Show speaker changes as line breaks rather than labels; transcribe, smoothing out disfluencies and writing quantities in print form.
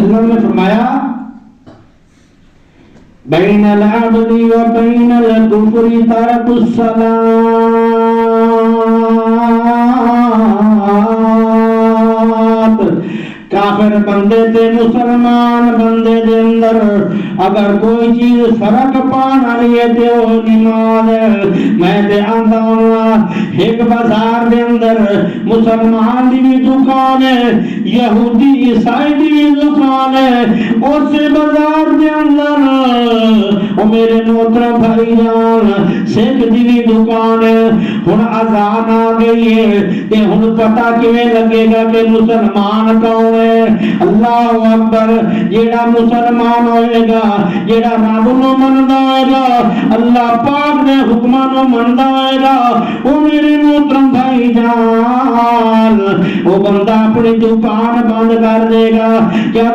وسلم نے فرمایا بین العبد و بین الکفر ترک الصلاۃ. کافر بندے تے مسلمان بندے دے اندر اگر کوئی چیز فرق پان والی ہے تے وہ نماز ہے. میں تے آندا ہوں ایک بازار دے اندر مسلمان دی بھی دکان ہے, یہودی عیسائی دی بھی دکان ہے. اس بازار دے اندر او میرے محترم بھائی جان سکھ دی بھی دکان ہے. ہن اذان آ گئی ہے تے ہن پتہ کیویں لگے گا کہ مسلمان کون ہے؟ اللہ اکبر. جیڑا مسلمان ہوئے گا, جیڑا رب نو مندا ہوئے گا, اللہ پاک دے حکماں نو مندا ہوئے گا, او میرے محترم بھائی جان او بندہ اپنی دکان بند کر دے گا. کیا